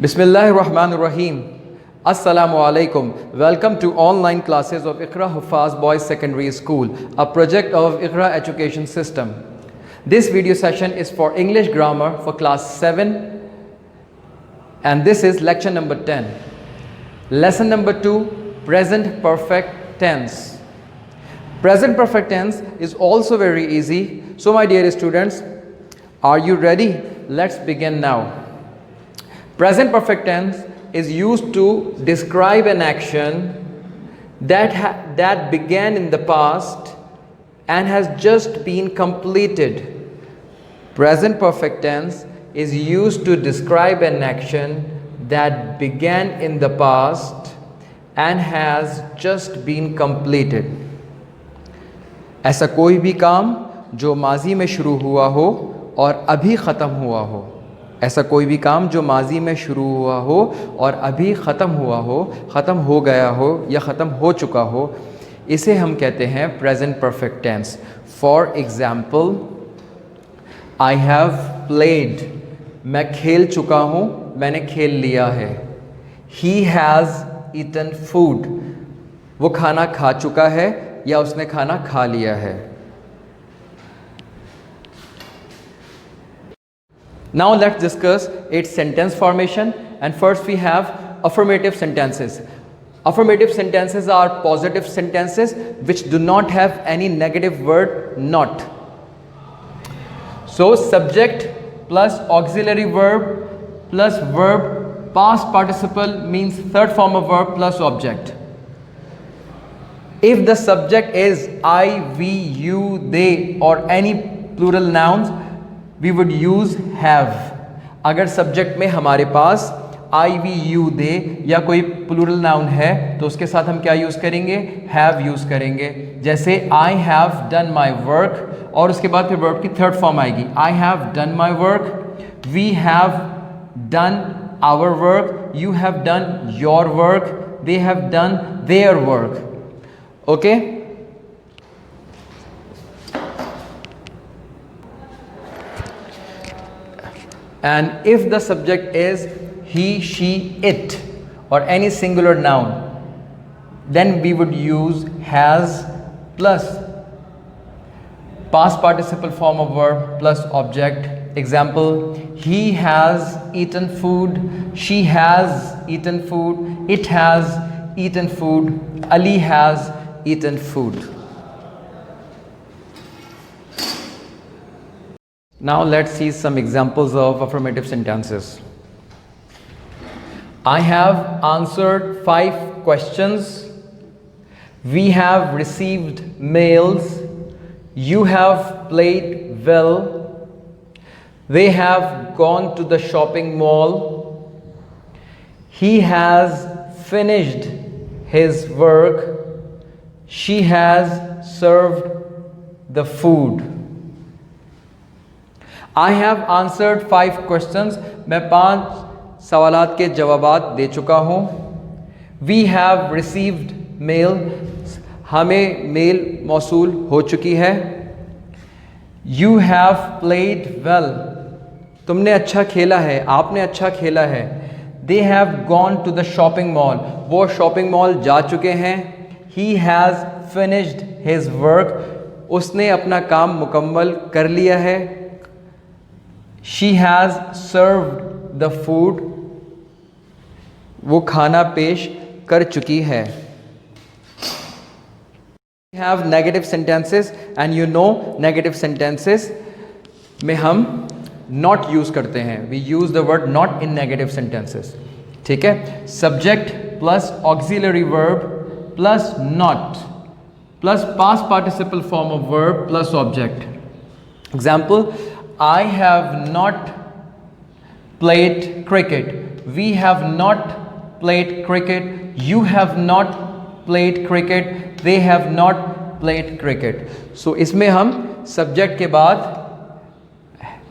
Bismillahirrahmanirrahim. Assalamu alaikum. Welcome to online classes of Iqra Hufaz Boys Secondary School, a project of Iqra Education System. This video session is for English grammar for class 7 and this is lecture number 10. Lesson number 2, present perfect tense. Present perfect tense is also very easy. So my dear students, are you ready? Let's begin now. Present perfect tense is used to describe an action that began in the past and has just been completed. Present perfect tense is used to describe an action that began in the past and has just been completed. ऐसा कोई भी काम जो माजी में शुरू हुआ हो और अभी ख़त्म हुआ हो, ऐसा कोई भी काम जो माजी में शुरू हुआ हो और अभी ख़त्म हुआ हो, ख़त्म हो गया हो या ख़त्म हो चुका हो, इसे हम कहते हैं present perfect tense. For example, I have played, मैं खेल चुका हूँ, मैंने खेल लिया है. ही हैज़ ईटन फूड, वो खाना खा चुका है या उसने खाना खा लिया है. Now let's discuss its sentence formation, and first we have affirmative sentences. Affirmative sentences are positive sentences which do not have any negative word not. So subject plus auxiliary verb plus verb past participle means third form of verb plus object. If the subject is I, we, you, they or any plural nouns, we would use have. अगर subject में हमारे पास I, we, you, they या कोई plural noun है तो उसके साथ हम क्या यूज़ करेंगे? have यूज़ करेंगे. जैसे I have done my work और उसके बाद फिर वर्ब की थर्ड फॉर्म आएगी. I have done my work, we have done our work, you have done your work, they have done their work. Okay? And if the subject is he, she, it or any singular noun, then we would use has plus past participle form of verb plus object. Example, he has eaten food, she has eaten food, it has eaten food, Ali has eaten food. Now let's see some examples of affirmative sentences. I have answered 5 questions. We have received mails. You have played well. They have gone to the shopping mall. He has finished his work. She has served the food. I have answered 5 questions. मैं 5 सवालात के जवाबात दे चुका हूँ. We have received mail. हमें mail मौसूल हो चुकी है. You have played well. तुमने अच्छा खेला है, आपने अच्छा खेला है. They have gone to the shopping mall. वो शॉपिंग मॉल जा चुके हैं. He has finished his work. उसने अपना काम मुकम्मल कर लिया है. She has served the food. वो खाना पेश कर चुकी है. We have negative sentences and you know negative sentences में हम not use करते हैं. We use the word not in negative sentences. ठीक है? Subject plus auxiliary verb plus not plus past participle form of verb plus object. Example, I have not played cricket. We have not played cricket. You have not played cricket. They have not played cricket. So इसमें हम subject के बाद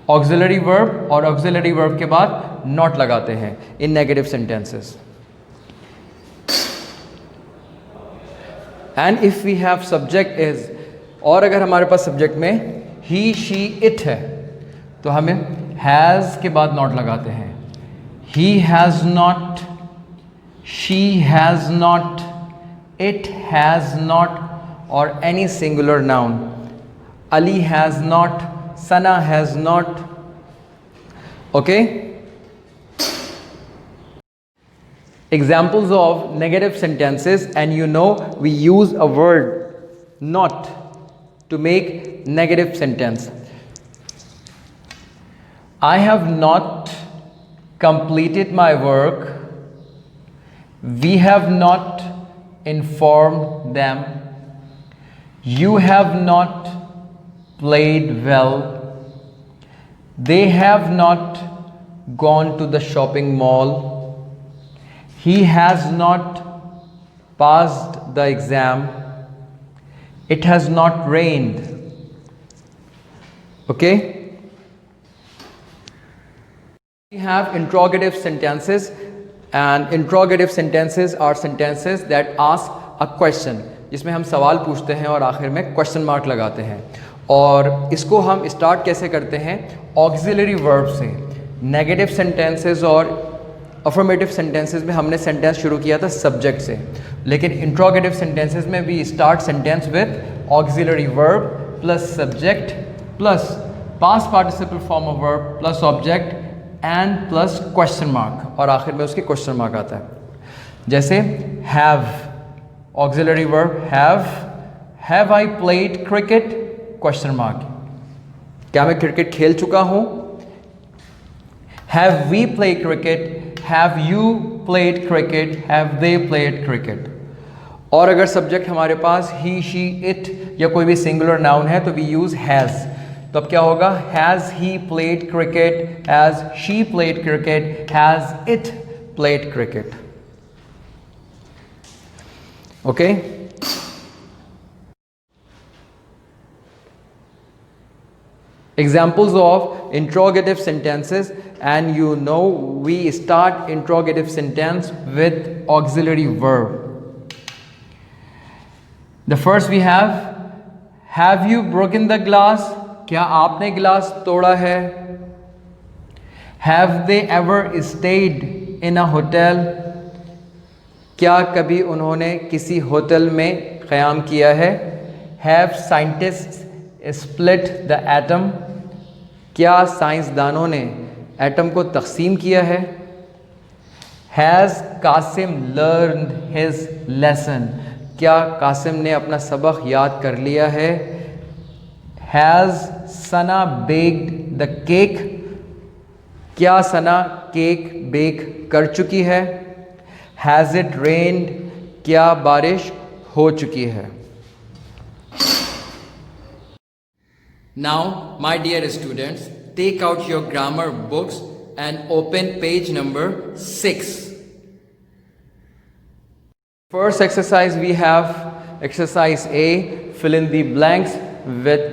auxiliary verb और auxiliary verb के बाद not लगाते हैं in negative sentences. And if we have subject is, और अगर हमारे पास subject में he, she, it है तो हमें has के बाद not लगाते हैं. he has not, she has not, it has not, or any singular noun. Ali has not, Sana has not. Okay? Examples of negative sentences, and you know we use a word not to make negative sentence. I have not completed my work. We have not informed them. You have not played well. They have not gone to the shopping mall. He has not passed the exam. It has not rained. Okay? We have interrogative sentences, and interrogative sentences are sentences that ask a question, जिसमें हम सवाल पूछते हैं और आखिर में question mark लगाते हैं. और इसको हम स्टार्ट कैसे करते हैं? ऑक्सिलरी वर्ब से. नेगेटिव सेंटेंसेस और अफर्मेटिव सेंटेंसेस में हमने सेंटेंस शुरू किया था सब्जेक्ट से, लेकिन इंट्रोगेटिव सेंटेंसेस में we start sentence with auxiliary verb plus subject plus past participle form of verb plus object and plus question mark, और आखिर में उसकी क्वेश्चन मार्क आता है. जैसे have, auxiliary verb have I played cricket, question mark, क्या मैं cricket खेल चुका हूँ. Have we played cricket, have you played cricket, have they played cricket. और अगर सब्जेक्ट हमारे पास he, she, it या कोई भी सिंगुलर नाउन है तो we use has. तो अब क्या होगा? has he played cricket, has she played cricket, has it played cricket. Okay? Examples of interrogative sentences, and you know we start interrogative sentence with auxiliary verb. The first we have you broken the glass? क्या आपने गिलास तोड़ा है? Have they ever stayed in a hotel? क्या कभी उन्होंने किसी hotel में क़याम किया है? Have scientists split the atom? क्या साइंसदानों ने एटम को तकसीम किया है? Has Qasim learned his lesson? क्या कासिम ने अपना सबक याद कर लिया है? Has Sana baked the cake? क्या सना केक बेक कर चुकी है? Has it rained? क्या बारिश हो चुकी है? Now, my dear students, take out your grammar books and open page number 6. First exercise we have exercise A, fill in the blanks with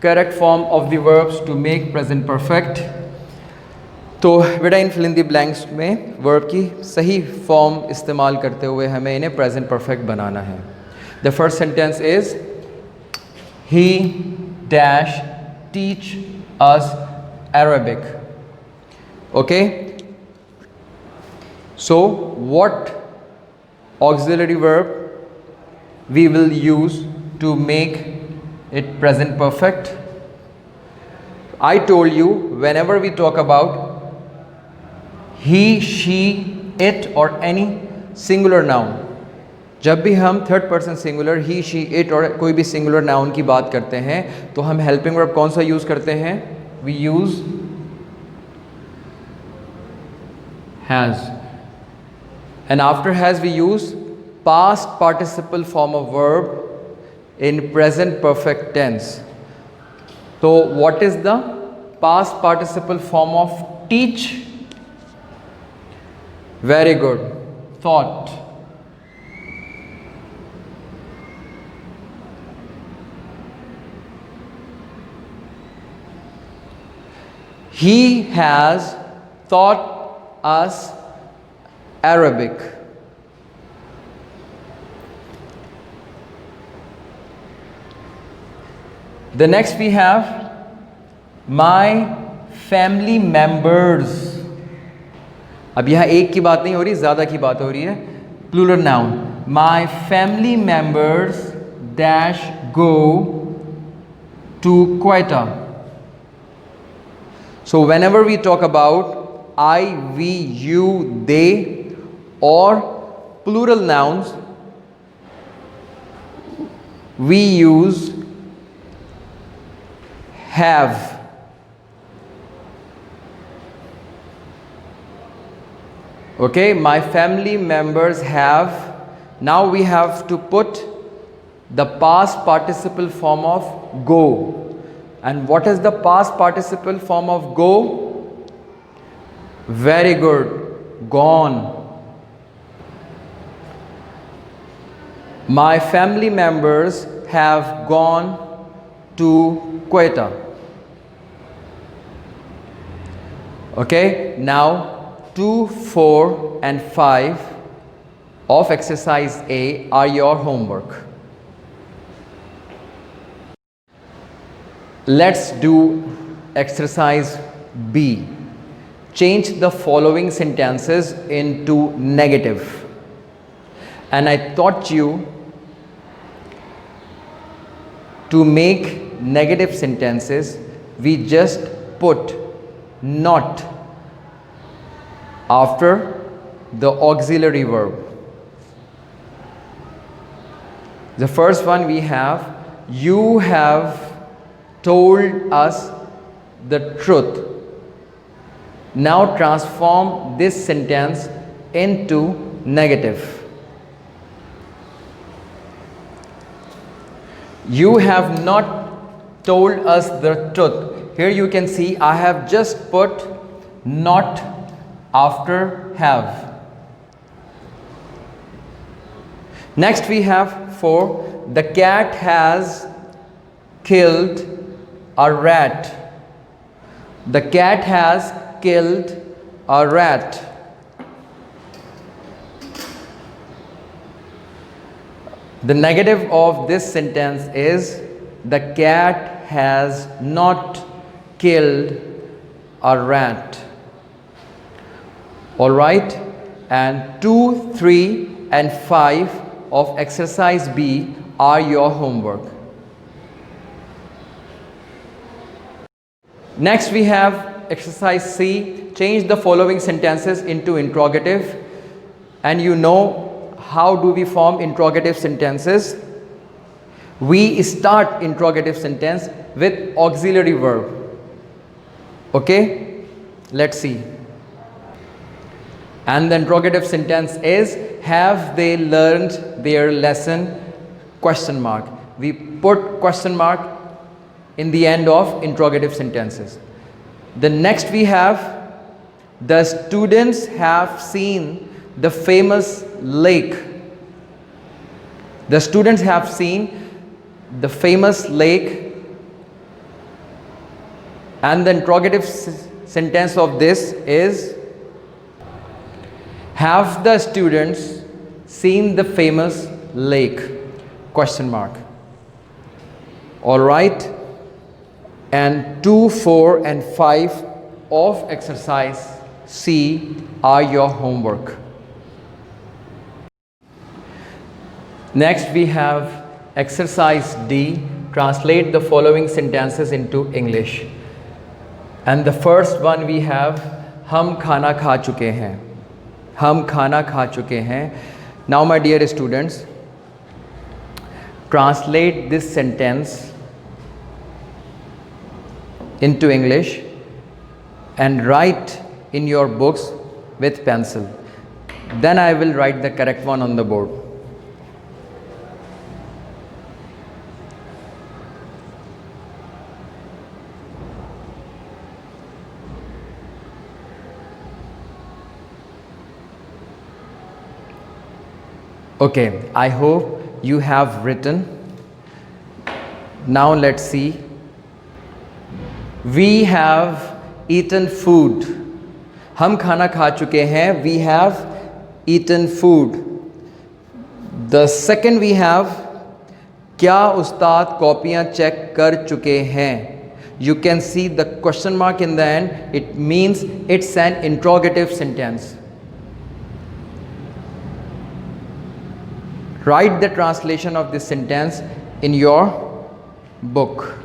correct form of the verbs to make present perfect. तो बेटा इन fill in the blanks में verb की सही form इस्तेमाल करते हुए हमें इन्हें present perfect बनाना है. The first sentence is he dash teach us Arabic. Okay, so what auxiliary verb we will use to make it present perfect? I told you whenever we talk about he, she, it or any singular noun, जब भी हम third person singular he, she, it और कोई भी singular noun की बात करते हैं तो हम हेल्पिंग वर्ब कौन सा यूज़ करते हैं? We use has, and after has we use past participle form of verb in present perfect tense. तो what is the past participle form of teach? Very good, taught. He has taught us Arabic. The next we have my family members अब यहाँ एक की बात नहीं हो रही, ज़्यादा की बात हो रही है. Plural noun. My family members dash go to Quetta. So whenever we talk about I, we, you, they or plural nouns, we use have. Okay, my family members have. Now we have to put the past participle form of go. And what is the past participle form of go? Very good. Gone. My family members have gone to Quetta. Okay, now 2, 4 and 5 of exercise A are your homework. Let's do exercise B. Change the following sentences into negative. And I taught you to make negative sentences, we just put not after the auxiliary verb. The first one we have, you have told us the truth. Now transform this sentence into negative. You have not told us the truth. Here you can see I have just put not after have. Next we have 4. The cat has killed a rat. The cat has killed a rat. The negative of this sentence is the cat has not killed a rat. All right, and 2, 3 and 5 of exercise B are your homework. Next we have exercise C. Change the following sentences into interrogative. And you know how do we form interrogative sentences? We start interrogative sentence with auxiliary verb. Okay, let's see. And the interrogative sentence is, have they learned their lesson? Question mark. We put question mark in the end of interrogative sentences. The next we have, the students have seen the famous lake. The students have seen the famous lake, and the interrogative sentence of this is, have the students seen the famous lake? Question mark. All right, and 2, 4 and 5 of exercise C are your homework. Next we have exercise D. Translate the following sentences into English. And the first one we have, हम खाना खा चुके हैं. हम खाना खा चुके हैं. Now my dear students, translate this sentence into English and write in your books with pencil. Then I will write the correct one on the board. Okay, I hope you have written. Now let's see. We have eaten food. हम खाना खा चुके हैं. We have eaten food. The second we have, क्या उस्ताद कॉपियाँ check कर चुके हैं? You can see the question mark in the end. It means it's an interrogative sentence. Write the translation of this sentence in your book.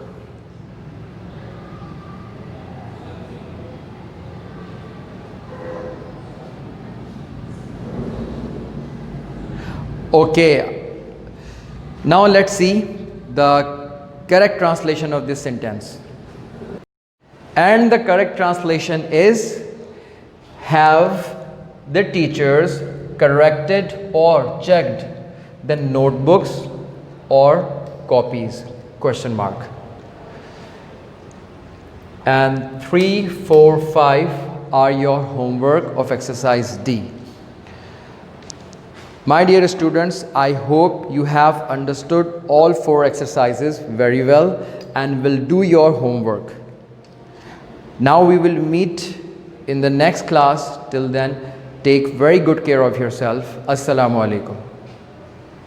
Okay, now let's see the correct translation of this sentence. And the correct translation is, have the teachers corrected or checked the notebooks or copies? Question mark. And 3, 4, 5 are your homework of exercise D. My dear students, I hope you have understood all 4 exercises very well and will do your homework. Now we will meet in the next class. Till then, take very good care of yourself. Assalamu alaikum.